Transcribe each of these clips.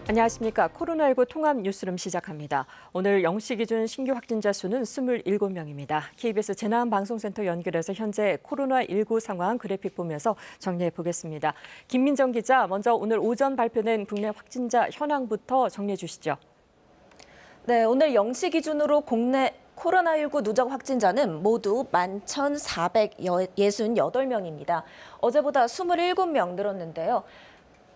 안녕하십니까. 코로나19 통합 뉴스룸 시작합니다. 오늘 0시 기준 신규 확진자 수는 27명입니다. KBS 재난방송센터 연결해서 현재 코로나19 상황 그래픽 보면서 정리해 보겠습니다. 김민정 기자, 먼저 오늘 오전 발표된 국내 확진자 현황부터 정리해 주시죠. 네, 오늘 0시 기준으로 국내 코로나19 누적 확진자는 모두 11,468명입니다. 어제보다 27명 늘었는데요.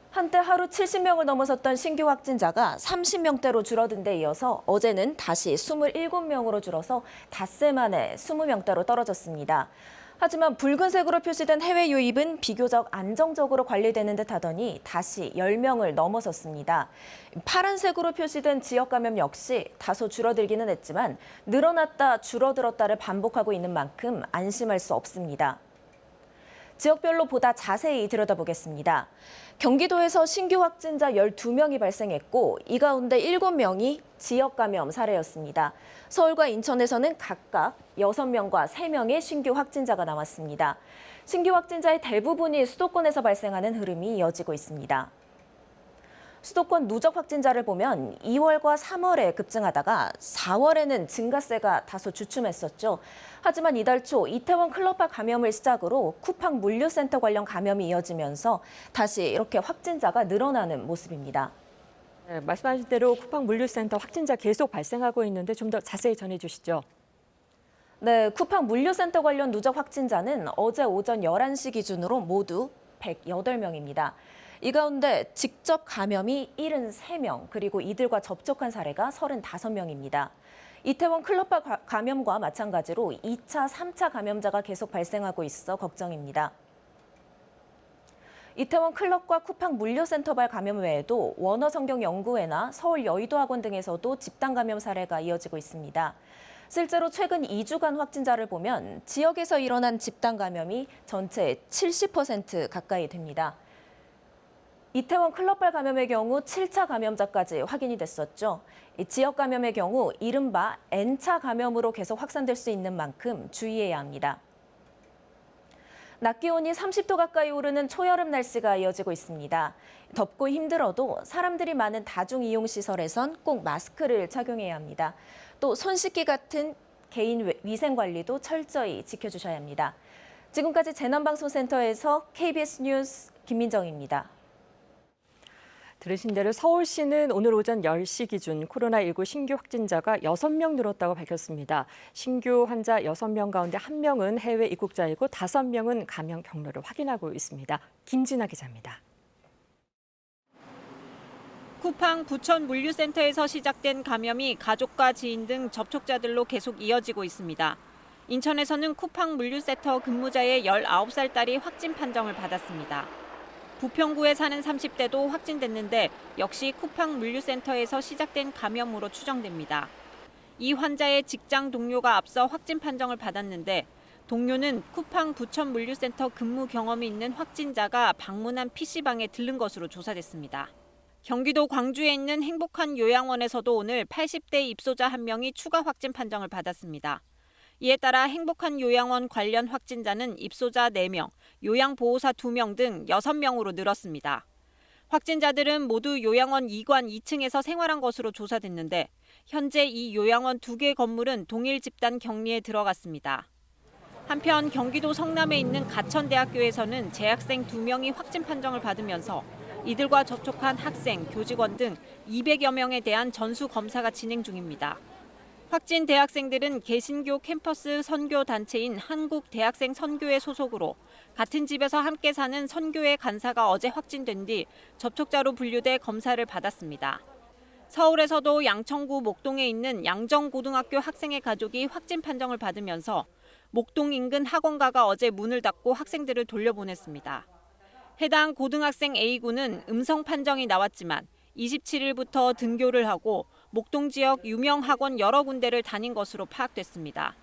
한때 하루 70명을 넘어섰던 신규 확진자가 30명대로 줄어든 데 이어서 어제는 다시 27명으로 줄어서 닷새 만에 20명대로 떨어졌습니다. 하지만 붉은색으로 표시된 해외 유입은 비교적 안정적으로 관리되는 듯 하더니 다시 10명을 넘어섰습니다. 파란색으로 표시된 지역 감염 역시 다소 줄어들기는 했지만 늘어났다 줄어들었다를 반복하고 있는 만큼 안심할 수 없습니다. 지역별로 보다 자세히 들여다보겠습니다. 경기도에서 신규 확진자 12명이 발생했고 이 가운데 7명이 지역 감염 사례였습니다. 서울과 인천에서는 각각 6명과 3명의 신규 확진자가 나왔습니다. 신규 확진자의 대부분이 수도권에서 발생하는 흐름이 이어지고 있습니다. 수도권 누적 확진자를 보면 2월과 3월에 급증하다가 4월에는 증가세가 다소 주춤했었죠. 하지만 이달 초 이태원 클럽화 감염을 시작으로 쿠팡 물류센터 관련 감염이 이어지면서 다시 이렇게 확진자가 늘어나는 모습입니다. 네, 말씀하신 대로 쿠팡 물류센터 확진자 계속 발생하고 있는데 좀 더 자세히 전해 주시죠. 네, 쿠팡 물류센터 관련 누적 확진자는 어제 오전 11시 기준으로 모두 108명입니다. 이 가운데 직접 감염이 73명, 그리고 이들과 접촉한 사례가 35명입니다. 이태원 클럽화 감염과 마찬가지로 2차, 3차 감염자가 계속 발생하고 있어 걱정입니다. 이태원 클럽과 쿠팡 물류센터발 감염 외에도 원어성경연구회나 서울 여의도학원 등에서도 집단 감염 사례가 이어지고 있습니다. 실제로 최근 2주간 확진자를 보면 지역에서 일어난 집단 감염이 전체의 70% 가까이 됩니다. 이태원 클럽발 감염의 경우 7차 감염자까지 확인이 됐었죠. 이 지역 감염의 경우 이른바 N차 감염으로 계속 확산될 수 있는 만큼 주의해야 합니다. 낮 기온이 30도 가까이 오르는 초여름 날씨가 이어지고 있습니다. 덥고 힘들어도 사람들이 많은 다중이용시설에선 꼭 마스크를 착용해야 합니다. 또 손 씻기 같은 개인 위생 관리도 철저히 지켜주셔야 합니다. 지금까지 재난방송센터에서 KBS 뉴스 김민정입니다. 들으신 대로 서울시는 오늘 오전 10시 기준 코로나19 신규 확진자가 6명 늘었다고 밝혔습니다. 신규 환자 6명 가운데 1명은 해외 입국자이고 5명은 감염 경로를 확인하고 있습니다. 김진아 기자입니다. 쿠팡 부천 물류센터에서 시작된 감염이 가족과 지인 등 접촉자들로 계속 이어지고 있습니다. 인천에서는 쿠팡 물류센터 근무자의 19살 딸이 확진 판정을 받았습니다. 부평구에 사는 30대도 확진됐는데 역시 쿠팡 물류센터에서 시작된 감염으로 추정됩니다. 이 환자의 직장 동료가 앞서 확진 판정을 받았는데 동료는 쿠팡 부천 물류센터 근무 경험이 있는 확진자가 방문한 PC방에 들른 것으로 조사됐습니다. 경기도 광주에 있는 행복한 요양원에서도 오늘 80대 입소자 1명이 추가 확진 판정을 받았습니다. 이에 따라 행복한 요양원 관련 확진자는 입소자 4명, 요양보호사 2명 등 6명으로 늘었습니다. 확진자들은 모두 요양원 2관 2층에서 생활한 것으로 조사됐는데 현재 이 요양원 2개 건물은 동일 집단 격리에 들어갔습니다. 한편 경기도 성남에 있는 가천대학교에서는 재학생 2명이 확진 판정을 받으면서 이들과 접촉한 학생, 교직원 등 200여 명에 대한 전수 검사가 진행 중입니다. 확진 대학생들은 개신교 캠퍼스 선교 단체인 한국대학생 선교회 소속으로 같은 집에서 함께 사는 선교회 간사가 어제 확진된 뒤 접촉자로 분류돼 검사를 받았습니다. 서울에서도 양천구 목동에 있는 양정고등학교 학생의 가족이 확진 판정을 받으면서 목동 인근 학원가가 어제 문을 닫고 학생들을 돌려보냈습니다. 해당 고등학생 A군은 음성 판정이 나왔지만 27일부터 등교를 하고 목동 지역 유명 학원 여러 군데를 다닌 것으로 파악됐습니다.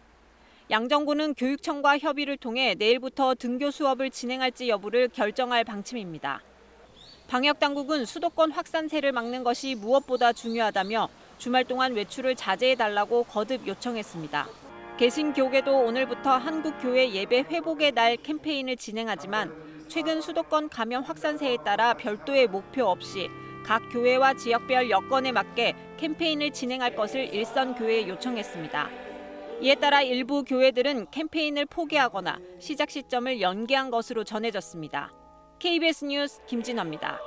양정구는 교육청과 협의를 통해 내일부터 등교 수업을 진행할지 여부를 결정할 방침입니다. 방역당국은 수도권 확산세를 막는 것이 무엇보다 중요하다며 주말 동안 외출을 자제해달라고 거듭 요청했습니다. 개신교계도 오늘부터 한국교회 예배 회복의 날 캠페인을 진행하지만 최근 수도권 감염 확산세에 따라 별도의 목표 없이 각 교회와 지역별 여건에 맞게 캠페인을 진행할 것을 일선 교회에 요청했습니다. 이에 따라 일부 교회들은 캠페인을 포기하거나 시작 시점을 연기한 것으로 전해졌습니다. KBS 뉴스 김진화입니다.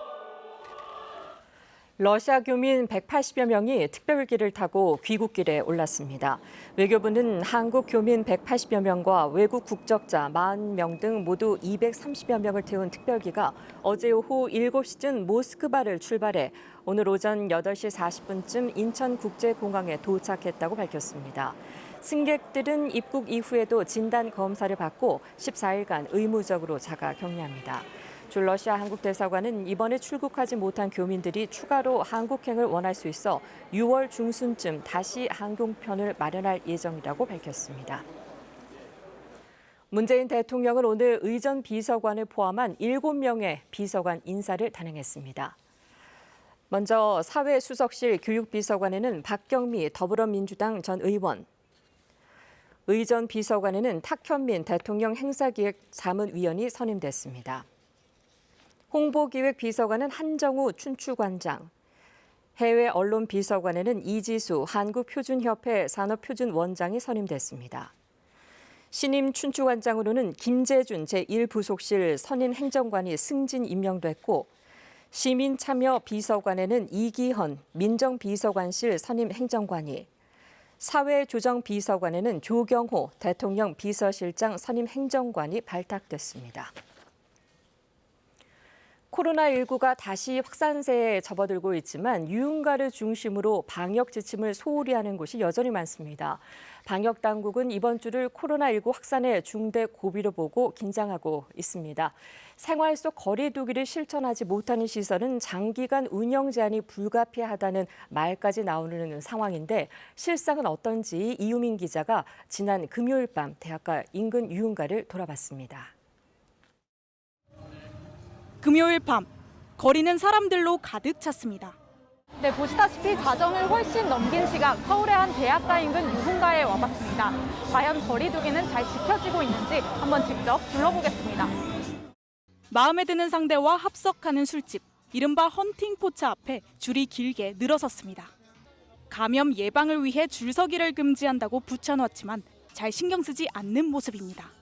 러시아 교민 180여 명이 특별기를 타고 귀국길에 올랐습니다. 외교부는 한국 교민 180여 명과 외국 국적자 40명 등 모두 230여 명을 태운 특별기가 어제 오후 7시쯤 모스크바를 출발해 오늘 오전 8시 40분쯤 인천국제공항에 도착했다고 밝혔습니다. 승객들은 입국 이후에도 진단 검사를 받고 14일간 의무적으로 자가 격리합니다. 줄 러시아 한국 대사관은 이번에 출국하지 못한 교민들이 추가로 한국행을 원할 수 있어 6월 중순쯤 다시 항공편을 마련할 예정이라고 밝혔습니다. 문재인 대통령은 오늘 의전 비서관을 포함한 7명의 비서관 인사를 단행했습니다. 먼저 사회수석실 교육비서관에는 박경미 더불어민주당 전 의원, 의전 비서관에는 탁현민 대통령 행사기획자문위원이 선임됐습니다. 홍보기획비서관은 한정우 춘추관장, 해외 언론 비서관에는 이지수 한국표준협회 산업표준원장이 선임됐습니다. 신임 춘추관장으로는 김재준 제1부속실 선임행정관이 승진 임명됐고 시민참여비서관에는 이기헌 민정비서관실 선임행정관이, 사회조정비서관에는 조경호 대통령 비서실장 선임행정관이 발탁됐습니다. 코로나19가 다시 확산세에 접어들고 있지만 유흥가를 중심으로 방역 지침을 소홀히 하는 곳이 여전히 많습니다. 방역 당국은 이번 주를 코로나19 확산의 중대 고비로 보고 긴장하고 있습니다. 생활 속 거리 두기를 실천하지 못하는 시설은 장기간 운영 제한이 불가피하다는 말까지 나오는 상황인데 실상은 어떤지 이유민 기자가 지난 금요일 밤 대학가 인근 유흥가를 돌아봤습니다. 금요일 밤, 거리는 사람들로 가득 찼습니다. 네, 보시다시피 자정을 훨씬 넘긴 시각 서울의 한 대학가 인근 유흥가에 와봤습니다. 과연 거리 두기는 잘 지켜지고 있는지 한번 직접 둘러보겠습니다. 마음에 드는 상대와 합석하는 술집, 이른바 헌팅포차 앞에 줄이 길게 늘어섰습니다. 감염 예방을 위해 줄서기를 금지한다고 붙여놨지만 잘 신경 쓰지 않는 모습입니다.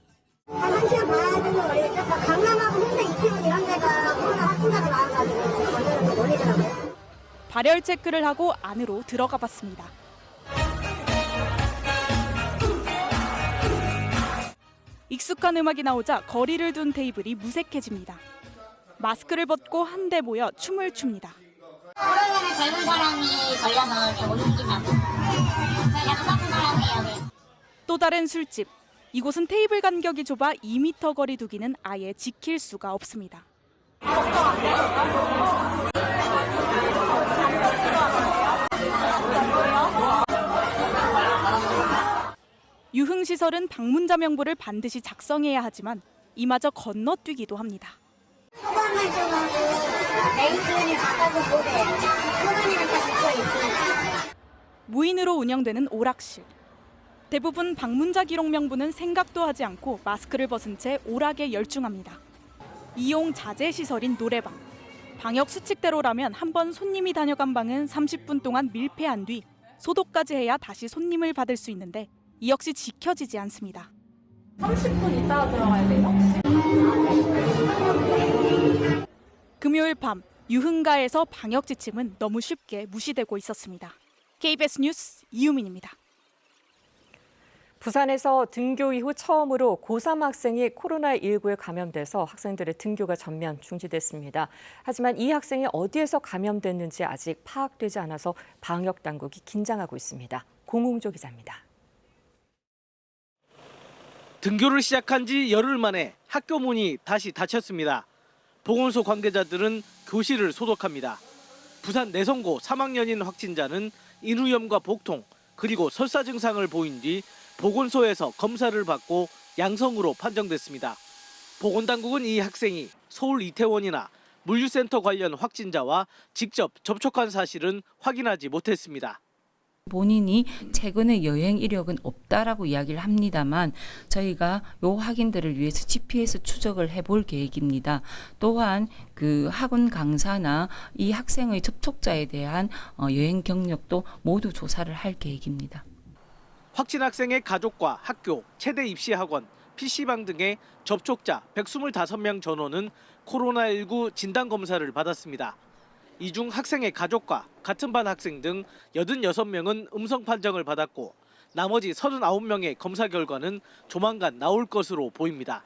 한 1시간 반 정도 걸리겠죠? 강남하고 홍대 이태원 이런 데가 코로나 확진자가 많아가지고 걸리는 거 몰리더라고요. 발열 체크를 하고 안으로 들어가 봤습니다. 익숙한 음악이 나오자 거리를 둔 테이블이 무색해집니다. 마스크를 벗고 한데 모여 춤을 춥니다. 코로나는 젊은 사람이 걸려서 이렇게 못 느끼냐고. 약간 나쁜 사람이에요. 또 다른 술집. 이곳은 테이블 간격이 좁아 2m 거리 두기는 아예 지킬 수가 없습니다. 유흥시설은 방문자 명부를 반드시 작성해야 하지만 이마저 건너뛰기도 합니다. 소방을 좀 하고 메이슨이 바꿔서 보세요. 소방이랑 다 붙어있으니까. 무인으로 운영되는 오락실. 대부분 방문자 기록 명부는 생각도 하지 않고 마스크를 벗은 채 오락에 열중합니다. 이용 자제 시설인 노래방. 방역 수칙대로라면 한번 손님이 다녀간 방은 30분 동안 밀폐한 뒤 소독까지 해야 다시 손님을 받을 수 있는데 이 역시 지켜지지 않습니다. 30분 있다가 들어가야 돼요? 금요일 밤 유흥가에서 방역 지침은 너무 쉽게 무시되고 있었습니다. KBS 뉴스 이유민입니다. 부산에서 등교 이후 처음으로 고3 학생이 코로나19에 감염돼서 학생들의 등교가 전면 중지됐습니다. 하지만 이 학생이 어디에서 감염됐는지 아직 파악되지 않아서 방역 당국이 긴장하고 있습니다. 공웅조 기자입니다. 등교를 시작한 지 열흘 만에 학교 문이 다시 닫혔습니다. 보건소 관계자들은 교실을 소독합니다. 부산 내성고 3학년인 확진자는 인후염과 복통, 그리고 설사 증상을 보인 뒤 보건소에서 검사를 받고 양성으로 판정됐습니다. 보건당국은 이 학생이 서울 이태원이나 물류센터 관련 확진자와 직접 접촉한 사실은 확인하지 못했습니다. 본인이 최근에 여행 이력은 없다라고 이야기를 합니다만 저희가 요 확인들을 위해서 GPS 추적을 해볼 계획입니다. 또한 그 학원 강사나 이 학생의 접촉자에 대한 여행 경력도 모두 조사를 할 계획입니다. 확진 학생의 가족과 학교, 체대 입시 학원, PC방 등의 접촉자 125명 전원은 코로나19 진단검사를 받았습니다. 이 중 학생의 가족과 같은 반 학생 등 86명은 음성 판정을 받았고 나머지 39명의 검사 결과는 조만간 나올 것으로 보입니다.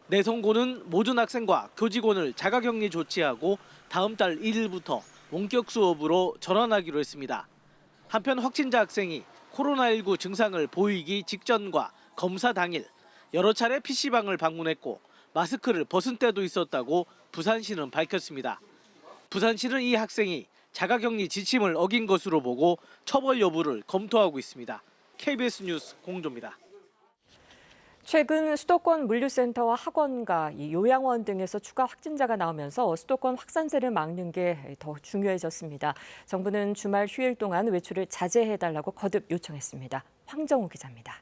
내성고는 모든 학생과 교직원을 자가격리 조치하고 다음 달 1일부터 원격 수업으로 전환하기로 했습니다. 한편 확진자 학생이 코로나19 증상을 보이기 직전과 검사 당일 여러 차례 PC방을 방문했고 마스크를 벗은 때도 있었다고 부산시는 밝혔습니다. 부산시는 이 학생이 자가격리 지침을 어긴 것으로 보고 처벌 여부를 검토하고 있습니다. KBS 뉴스 공조입니다. 최근 수도권 물류센터와 학원과 이 요양원 등에서 추가 확진자가 나오면서 수도권 확산세를 막는 게 더 중요해졌습니다. 정부는 주말 휴일 동안 외출을 자제해달라고 거듭 요청했습니다. 황정우 기자입니다.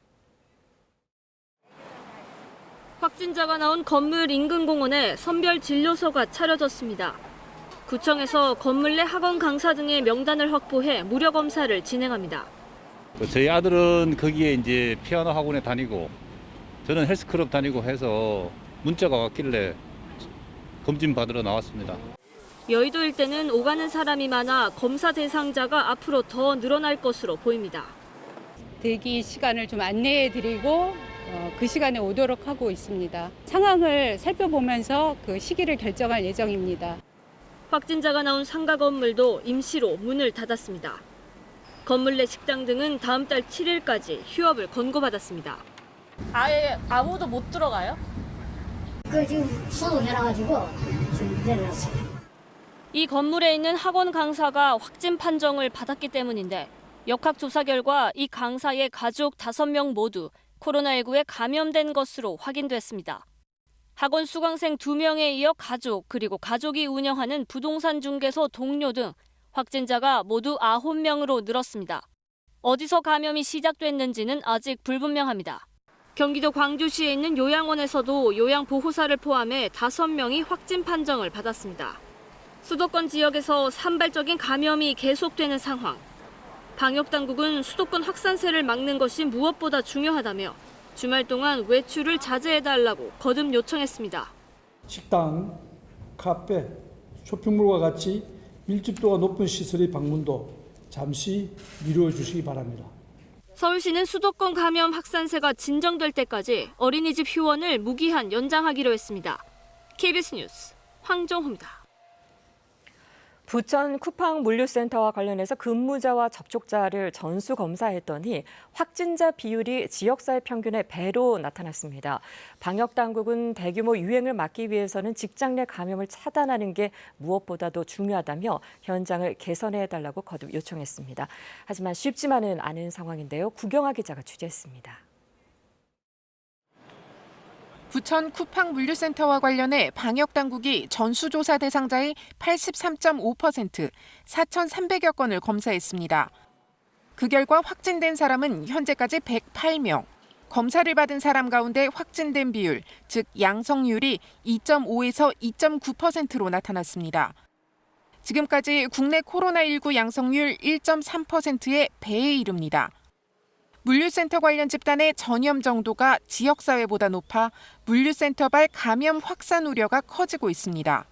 확진자가 나온 건물 인근 공원에 선별 진료소가 차려졌습니다. 구청에서 건물 내 학원 강사 등의 명단을 확보해 무료 검사를 진행합니다. 저희 아들은 거기에 이제 피아노 학원에 다니고 저는 헬스클럽 다니고 해서 문자가 왔길래 검진 받으러 나왔습니다. 여의도 일대는 오가는 사람이 많아 검사 대상자가 앞으로 더 늘어날 것으로 보입니다. 대기 시간을 좀 안내해드리고 그 시간에 오도록 하고 있습니다. 상황을 살펴보면서 그 시기를 결정할 예정입니다. 확진자가 나온 상가 건물도 임시로 문을 닫았습니다. 건물 내 식당 등은 다음 달 7일까지 휴업을 권고받았습니다. 아예 아무도 못 들어가요? 지금 수업해놔가지고 지금 내려놨어요. 이 건물에 있는 학원 강사가 확진 판정을 받았기 때문인데 역학조사 결과 이 강사의 가족 5명 모두 코로나19에 감염된 것으로 확인됐습니다. 학원 수강생 2명에 이어 가족 그리고 가족이 운영하는 부동산 중개소 동료 등 확진자가 모두 9명으로 늘었습니다. 어디서 감염이 시작됐는지는 아직 불분명합니다. 경기도 광주시에 있는 요양원에서도 요양보호사를 포함해 5명이 확진 판정을 받았습니다. 수도권 지역에서 산발적인 감염이 계속되는 상황. 방역당국은 수도권 확산세를 막는 것이 무엇보다 중요하다며 주말 동안 외출을 자제해달라고 거듭 요청했습니다. 식당, 카페, 쇼핑몰과 같이 밀집도가 높은 시설의 방문도 잠시 미루어 주시기 바랍니다. 서울시는 수도권 감염 확산세가 진정될 때까지 어린이집 휴원을 무기한 연장하기로 했습니다. KBS 뉴스 황정호입니다. 부천 쿠팡 물류센터와 관련해서 근무자와 접촉자를 전수 검사했더니 확진자 비율이 지역사회 평균의 배로 나타났습니다. 방역당국은 대규모 유행을 막기 위해서는 직장 내 감염을 차단하는 게 무엇보다도 중요하다며 현장을 개선해달라고 거듭 요청했습니다. 하지만 쉽지만은 않은 상황인데요. 구경아 기자가 취재했습니다. 부천 쿠팡 물류센터와 관련해 방역당국이 전수조사 대상자의 83.5%, 4,300여 건을 검사했습니다. 그 결과 확진된 사람은 현재까지 108명, 검사를 받은 사람 가운데 확진된 비율, 즉 양성률이 2.5에서 2.9%로 나타났습니다. 지금까지 국내 코로나19 양성률 1.3%의 배에 이릅니다. 물류센터 관련 집단의 전염 정도가 지역사회보다 높아 물류센터발 감염 확산 우려가 커지고 있습니다.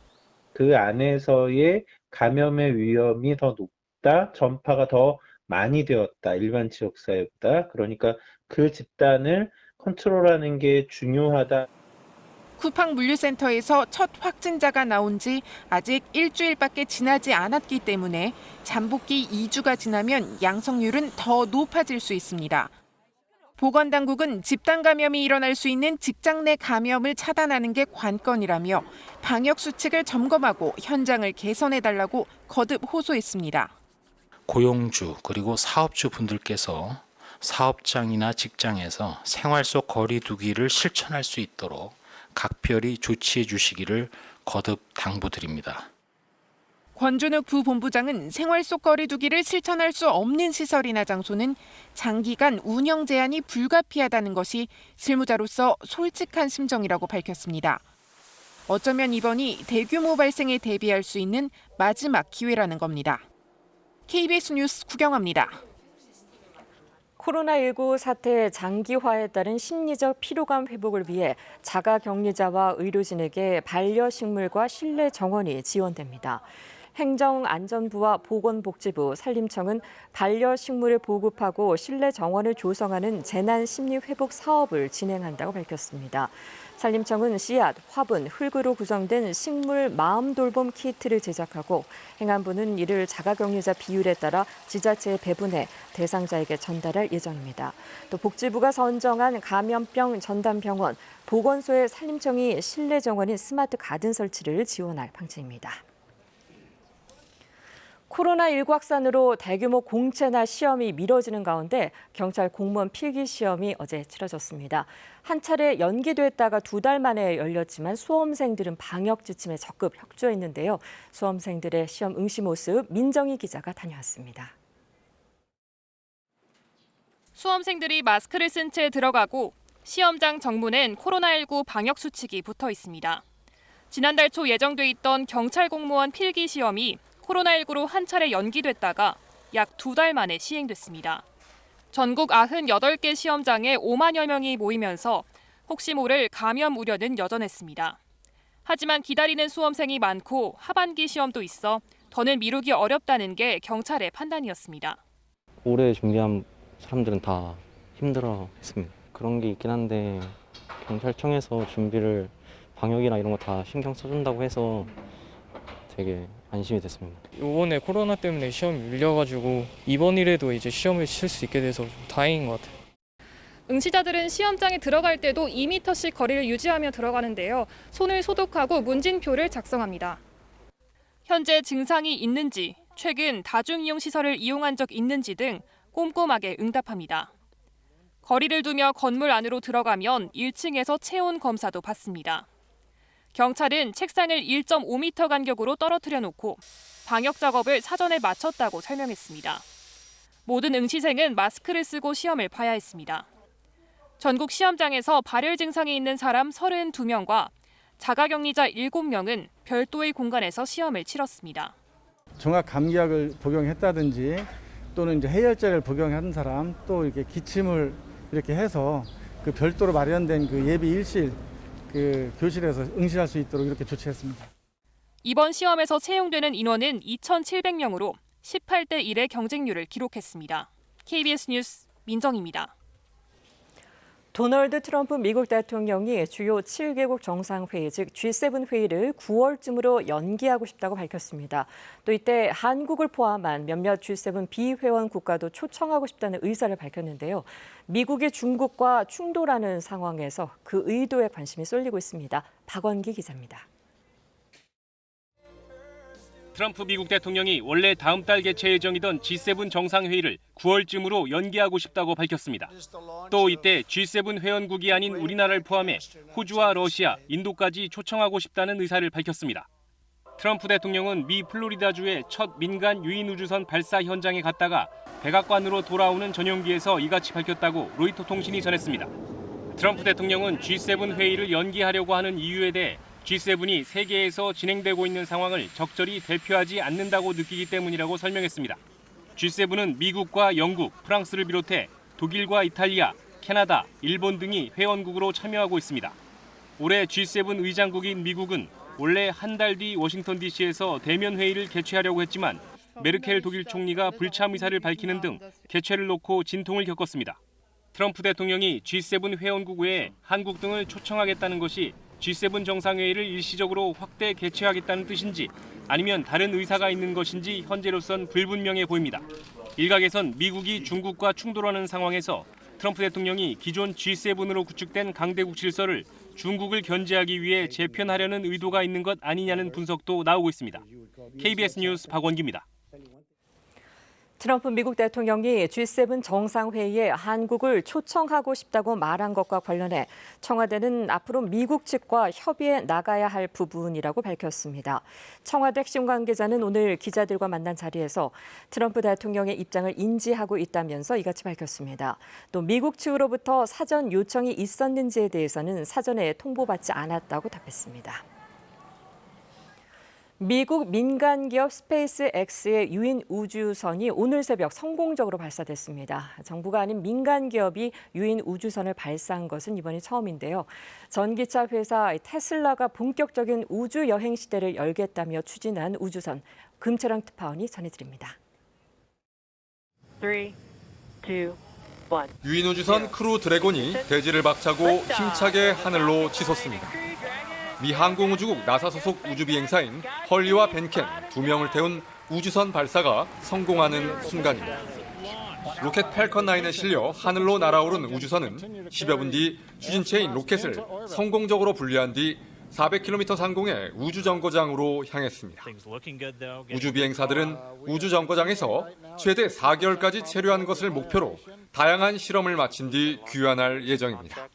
그 안에서의 감염의 위험이 더 높다, 전파가 더 많이 되었다, 일반 지역사회보다. 그러니까 그 집단을 컨트롤하는 게 중요하다. 쿠팡 물류센터에서 첫 확진자가 나온 지 아직 일주일밖에 지나지 않았기 때문에 잠복기 2주가 지나면 양성률은 더 높아질 수 있습니다. 보건당국은 집단 감염이 일어날 수 있는 직장 내 감염을 차단하는 게 관건이라며 방역 수칙을 점검하고 현장을 개선해달라고 거듭 호소했습니다. 고용주 그리고 사업주 분들께서 사업장이나 직장에서 생활 속 거리 두기를 실천할 수 있도록 각별히 조치해 주시기를 거듭 당부드립니다. 권준욱 부본부장은 생활 속 거리 두기를 실천할 수 없는 시설이나 장소는 장기간 운영 제한이 불가피하다는 것이 실무자로서 솔직한 심정이라고 밝혔습니다. 어쩌면 이번이 대규모 발생에 대비할 수 있는 마지막 기회라는 겁니다. KBS 뉴스 구경합니다. 코로나19 사태의 장기화에 따른 심리적 피로감 회복을 위해 자가격리자와 의료진에게 반려식물과 실내 정원이 지원됩니다. 행정안전부와 보건복지부, 산림청은 반려식물을 보급하고 실내 정원을 조성하는 재난심리회복 사업을 진행한다고 밝혔습니다. 산림청은 씨앗, 화분, 흙으로 구성된 식물 마음돌봄 키트를 제작하고 행안부는 이를 자가격리자 비율에 따라 지자체에 배분해 대상자에게 전달할 예정입니다. 또 복지부가 선정한 감염병 전담병원, 보건소에 산림청이 실내 정원인 스마트 가든 설치를 지원할 방침입니다. 코로나19 확산으로 대규모 공채나 시험이 미뤄지는 가운데 경찰 공무원 필기 시험이 어제 치러졌습니다. 한 차례 연기됐다가 2달 만에 열렸지만 수험생들은 방역 지침에 적극 협조했는데요. 수험생들의 시험 응시 모습 민정희 기자가 다녀왔습니다. 수험생들이 마스크를 쓴 채 들어가고 시험장 정문엔 코로나19 방역 수칙이 붙어 있습니다. 지난달 초 예정돼 있던 경찰 공무원 필기 시험이 코로나19로 한 차례 연기됐다가 약 2달 만에 시행됐습니다. 전국 98개 시험장에 5만여 명이 모이면서 혹시 모를 감염 우려는 여전했습니다. 하지만 기다리는 수험생이 많고 하반기 시험도 있어 더는 미루기 어렵다는 게 경찰의 판단이었습니다. 올해 준비한 사람들은 다 힘들어했습니다. 그런 게 있긴 한데 경찰청에서 준비를 방역이나 이런 거 다 신경 써준다고 해서 되게 안심이 됐습니다. 이번에 코로나 때문에 시험이 밀려가지고 이번 일에도 이제 시험을 칠 수 있게 돼서 좀 다행인 것 같아요. 응시자들은 시험장에 들어갈 때도 2m씩 거리를 유지하며 들어가는데요. 손을 소독하고 문진표를 작성합니다. 현재 증상이 있는지, 최근 다중이용시설을 이용한 적 있는지 등 꼼꼼하게 응답합니다. 거리를 두며 건물 안으로 들어가면 1층에서 체온 검사도 받습니다. 경찰은 책상을 1.5m 간격으로 떨어뜨려 놓고 방역 작업을 사전에 마쳤다고 설명했습니다. 모든 응시생은 마스크를 쓰고 시험을 봐야 했습니다. 전국 시험장에서 발열 증상이 있는 사람 32명과 자가격리자 7명은 별도의 공간에서 시험을 치렀습니다. 종합 감기약을 복용했다든지 또는 이제 해열제를 복용한 사람 또 이렇게 기침을 이렇게 해서 그 별도로 마련된 그 예비 일실 그 교실에서 응시할 수 있도록 이렇게 조치했습니다. 이번 시험에서 채용되는 인원은 2,700명으로 18대 1의 경쟁률을 기록했습니다. KBS 뉴스 민정입니다. 도널드 트럼프 미국 대통령이 주요 7개국 정상회의 즉 G7 회의를 9월쯤으로 연기하고 싶다고 밝혔습니다. 또 이때 한국을 포함한 몇몇 G7 비회원 국가도 초청하고 싶다는 의사를 밝혔는데요. 미국이 중국과 충돌하는 상황에서 그 의도에 관심이 쏠리고 있습니다. 박원기 기자입니다. 트럼프 미국 대통령이 원래 다음 달 개최 예정이던 G7 정상회의를 9월쯤으로 연기하고 싶다고 밝혔습니다. 또 이때 G7 회원국이 아닌 우리나라를 포함해 호주와 러시아, 인도까지 초청하고 싶다는 의사를 밝혔습니다. 트럼프 대통령은 미 플로리다주의 첫 민간 유인 우주선 발사 현장에 갔다가 백악관으로 돌아오는 전용기에서 이같이 밝혔다고 로이터 통신이 전했습니다. 트럼프 대통령은 G7 회의를 연기하려고 하는 이유에 대해 G7이 세계에서 진행되고 있는 상황을 적절히 대표하지 않는다고 느끼기 때문이라고 설명했습니다. G7은 미국과 영국, 프랑스를 비롯해 독일과 이탈리아, 캐나다, 일본 등이 회원국으로 참여하고 있습니다. 올해 G7 의장국인 미국은 원래 한 달 뒤 워싱턴 DC에서 대면 회의를 개최하려고 했지만 메르켈 독일 총리가 불참 의사를 밝히는 등 개최를 놓고 진통을 겪었습니다. 트럼프 대통령이 G7 회원국 외에 한국 등을 초청하겠다는 것이 G7 정상회의를 일시적으로 확대 개최하겠다는 뜻인지 아니면 다른 의사가 있는 것인지 현재로선 불분명해 보입니다. 일각에선 미국이 중국과 충돌하는 상황에서 트럼프 대통령이 기존 G7으로 구축된 강대국 질서를 중국을 견제하기 위해 재편하려는 의도가 있는 것 아니냐는 분석도 나오고 있습니다. KBS 뉴스 박원기입니다. 트럼프 미국 대통령이 G7 정상회의에 한국을 초청하고 싶다고 말한 것과 관련해 청와대는 앞으로 미국 측과 협의해 나가야 할 부분이라고 밝혔습니다. 청와대 핵심 관계자는 오늘 기자들과 만난 자리에서 트럼프 대통령의 입장을 인지하고 있다면서 이같이 밝혔습니다. 또 미국 측으로부터 사전 요청이 있었는지에 대해서는 사전에 통보받지 않았다고 답했습니다. 미국 민간기업 스페이스X의 유인 우주선이 오늘 새벽 성공적으로 발사됐습니다. 정부가 아닌 민간기업이 유인 우주선을 발사한 것은 이번이 처음인데요. 전기차 회사 테슬라가 본격적인 우주 여행 시대를 열겠다며 추진한 우주선, 금채랑 특파원이 전해드립니다. 3, 2, 1. 유인 우주선 크루 드래곤이 대지를 박차고 힘차게 하늘로 치솟습니다. 미 항공우주국 나사 소속 우주비행사인 헐리와 벤켄 두 명을 태운 우주선 발사가 성공하는 순간입니다. 로켓 팰컨 9에 실려 하늘로 날아오른 우주선은 10여 분 뒤 추진체인 로켓을 성공적으로 분리한 뒤 400km 상공의 우주정거장으로 향했습니다. 우주비행사들은 우주정거장에서 최대 4개월까지 체류한 것을 목표로 다양한 실험을 마친 뒤 귀환할 예정입니다.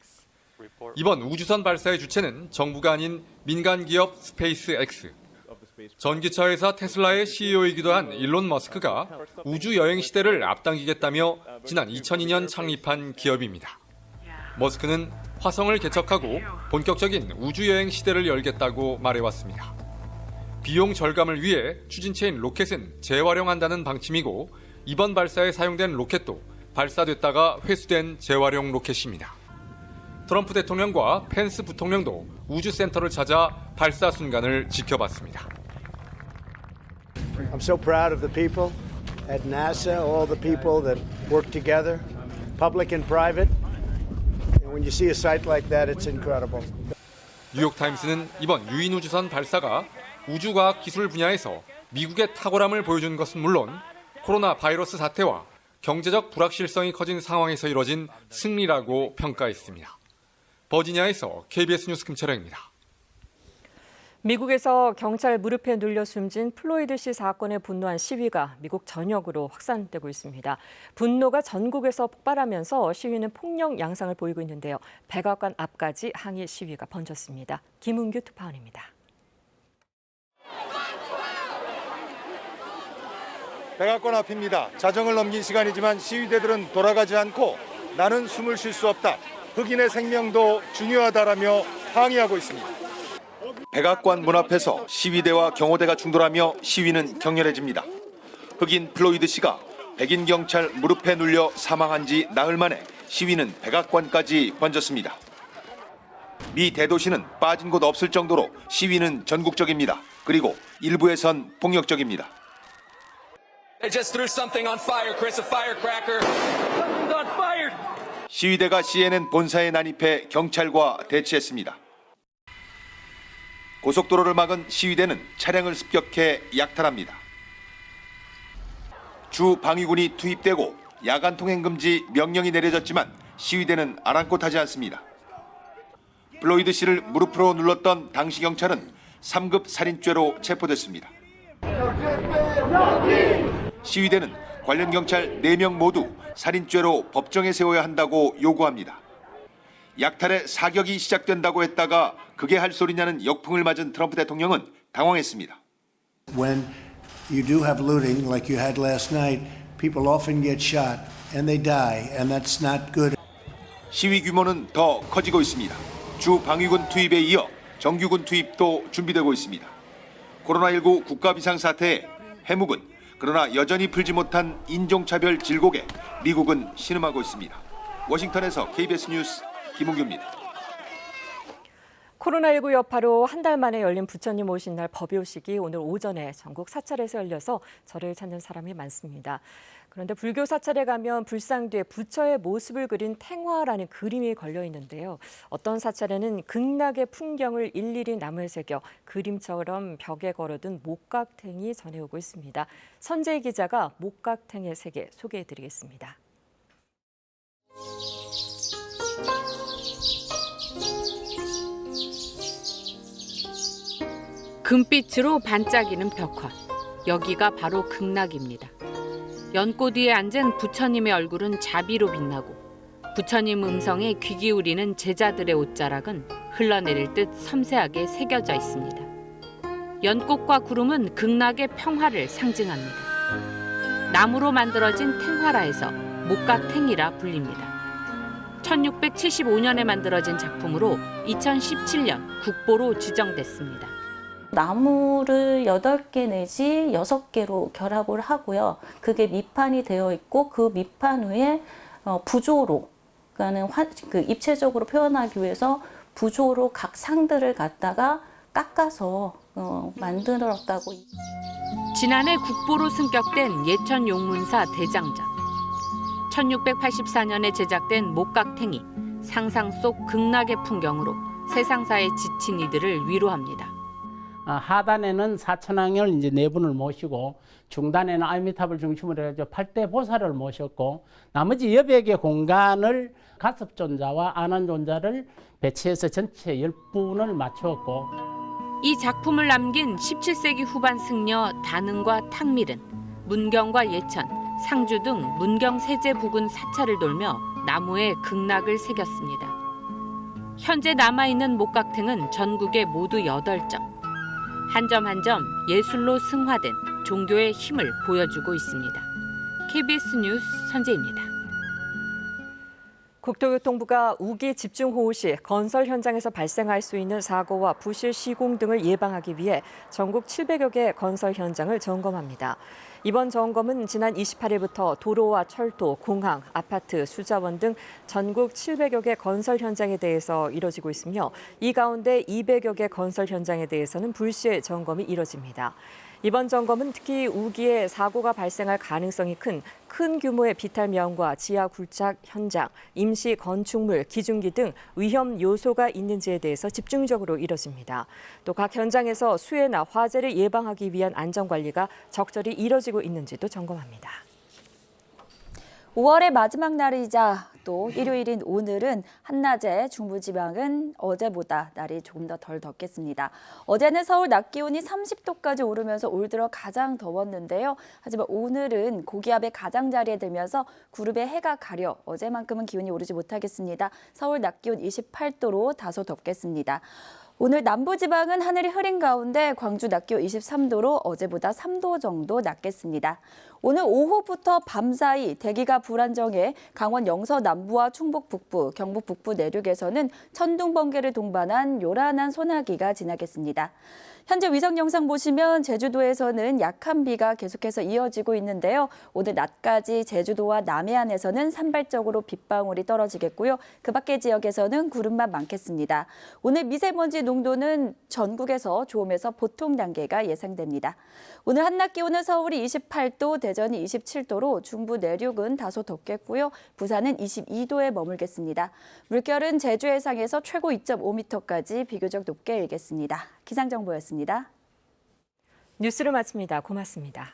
이번 우주선 발사의 주체는 정부가 아닌 민간기업 스페이스X. 전기차 회사 테슬라의 CEO이기도 한 일론 머스크가 우주 여행 시대를 앞당기겠다며 지난 2002년 창립한 기업입니다. 머스크는 화성을 개척하고 본격적인 우주 여행 시대를 열겠다고 말해왔습니다. 비용 절감을 위해 추진체인 로켓은 재활용한다는 방침이고 이번 발사에 사용된 로켓도 발사됐다가 회수된 재활용 로켓입니다. 트럼프 대통령과 펜스 부통령도 우주센터를 찾아 발사 순간을 지켜봤습니다. I'm so proud of the people at NASA, all the people that work together, public and private. And when you see a site like that, it's incredible. 뉴욕타임스는 이번 유인 우주선 발사가 우주과학 기술 분야에서 미국의 탁월함을 보여준 것은 물론 코로나 바이러스 사태와 경제적 불확실성이 커진 상황에서 이뤄진 승리라고 평가했습니다. 버지니아에서 KBS 뉴스 김철영입니다. 미국에서 경찰 무릎에 눌려 숨진 플로이드 씨 사건에 분노한 시위가 미국 전역으로 확산되고 있습니다. 분노가 전국에서 폭발하면서 시위는 폭력 양상을 보이고 있는데요. 백악관 앞까지 항의 시위가 번졌습니다. 김은규 특파원입니다. 백악관 앞입니다. 자정을 넘긴 시간이지만 시위대들은 돌아가지 않고 나는 숨을 쉴 수 없다. 흑인의 생명도 중요하다라며 항의하고 있습니다. 백악관 문 앞에서 시위대와 경호대가 충돌하며 시위는 격렬해집니다. 흑인 플로이드 씨가 백인 경찰 무릎에 눌려 사망한 지 나흘 만에 시위는 백악관까지 번졌습니다. 미 대도시는 빠진 곳 없을 정도로 시위는 전국적입니다. 그리고 일부에선 폭력적입니다. They just threw something on fire, Chris, a firecracker. Something's on fire. 시위대가 CNN 본사에 난입해 경찰과 대치했습니다. 고속도로를 막은 시위대는 차량을 습격해 약탈합니다. 주 방위군이 투입되고 야간 통행 금지 명령이 내려졌지만 시위대는 아랑곳하지 않습니다. 플로이드 씨를 무릎으로 눌렀던 당시 경찰은 3급 살인죄로 체포됐습니다. 시위대는 관련 경찰 4명 모두 살인죄로 법정에 세워야 한다고 요구합니다. 약탈의 사격이 시작된다고 했다가 그게 할 소리냐는 역풍을 맞은 트럼프 대통령은 당황했습니다. When you do have looting like you had last night, people often get shot and they die, and that's not good. 시위 규모는 더 커지고 있습니다. 주 방위군 투입에 이어 정규군 투입도 준비되고 있습니다. 코로나19 국가 비상사태에 해묵은 그러나 여전히 풀지 못한 인종차별 질곡에 미국은 신음하고 있습니다. 워싱턴에서 KBS 뉴스 김은규입니다. 코로나19 여파로 한 달 만에 열린 부처님 오신 날 법요식이 오늘 오전에 전국 사찰에서 열려서 절을 찾는 사람이 많습니다. 그런데 불교 사찰에 가면 불상 뒤에 부처의 모습을 그린 탱화라는 그림이 걸려 있는데요. 어떤 사찰에는 극락의 풍경을 일일이 나무에 새겨 그림처럼 벽에 걸어둔 목각탱이 전해오고 있습니다. 선재희 기자가 목각탱의 세계 소개해드리겠습니다. 금빛으로 반짝이는 벽화. 여기가 바로 극락입니다. 연꽃 위에 앉은 부처님의 얼굴은 자비로 빛나고 부처님 음성에 귀 기울이는 제자들의 옷자락은 흘러내릴 듯 섬세하게 새겨져 있습니다. 연꽃과 구름은 극락의 평화를 상징합니다. 나무로 만들어진 탱화라에서 목각탱이라 불립니다. 1675년에 만들어진 작품으로 2017년 국보로 지정됐습니다. 나무를 8개 내지 6개로 결합을 하고요. 그게 밑판이 되어 있고 그 밑판 위에 부조로, 그러니까 그 입체적으로 표현하기 위해서 부조로 각 상들을 갖다가 깎아서 만들었다고. 지난해 국보로 승격된 예천 용문사 대장전. 1684년에 제작된 목각탱이, 상상 속 극락의 풍경으로 세상사에 지친 이들을 위로합니다. 하단에는 사천왕을 이제 네 분을 모시고 중단에는 아미타불 중심으로 해서 8대 보살을 모셨고 나머지 여백의 공간을 가섭존자와 안한존자를 배치해서 전체 10분을 맞추었고 이 작품을 남긴 17세기 후반 승려 단흥과 탕밀은 문경과 예천, 상주 등 문경 세제 부근 사찰을 돌며 나무에 극락을 새겼습니다. 현재 남아있는 목각탱은 전국에 모두 8점. 한 점 한 점 예술로 승화된 종교의 힘을 보여주고 있습니다. KBS 뉴스 선재입니다. 국토교통부가 우기 집중호우 시 건설 현장에서 발생할 수 있는 사고와 부실 시공 등을 예방하기 위해 전국 700여 개 건설 현장을 점검합니다. 이번 점검은 지난 28일부터 도로와 철도, 공항, 아파트, 수자원 등 전국 700여 개 건설 현장에 대해서 이뤄지고 있으며 이 가운데 200여 개 건설 현장에 대해서는 불시에 점검이 이뤄집니다. 이번 점검은 특히 우기에 사고가 발생할 가능성이 큰 규모의 비탈 미화과 지하 굴착 현장, 임시 건축물, 기중기 등 위험 요소가 있는지에 대해서 집중적으로 이뤄집니다. 또 각 현장에서 수해나 화재를 예방하기 위한 안전관리가 적절히 이뤄지고 있는지도 점검합니다. 5월의 마지막 날이자 또 일요일인 오늘은 한낮에 중부지방은 어제보다 날이 조금 더 덜 덥겠습니다. 어제는 서울 낮 기온이 30도까지 오르면서 올 들어 가장 더웠는데요. 하지만 오늘은 고기압의 가장자리에 들면서 구름에 해가 가려 어제만큼은 기온이 오르지 못하겠습니다. 서울 낮 기온 28도로 다소 덥겠습니다. 오늘 남부지방은 하늘이 흐린 가운데 광주 낮 기온 23도로 어제보다 3도 정도 낮겠습니다. 오늘 오후부터 밤사이 대기가 불안정해 강원 영서 남부와 충북 북부, 경북 북부 내륙에서는 천둥, 번개를 동반한 요란한 소나기가 지나겠습니다. 현재 위성 영상 보시면 제주도에서는 약한 비가 계속해서 이어지고 있는데요. 오늘 낮까지 제주도와 남해안에서는 산발적으로 빗방울이 떨어지겠고요. 그 밖의 지역에서는 구름만 많겠습니다. 오늘 미세먼지 농도는 전국에서 좋음에서 보통 단계가 예상됩니다. 오늘 한낮 기온은 서울이 28도, 대전이 27도로 중부 내륙은 다소 덥겠고요. 부산은 22도에 머물겠습니다. 물결은 제주 해상에서 최고 2.5m까지 비교적 높게 일겠습니다. 기상정보였습니다. 뉴스를 마칩니다. 고맙습니다.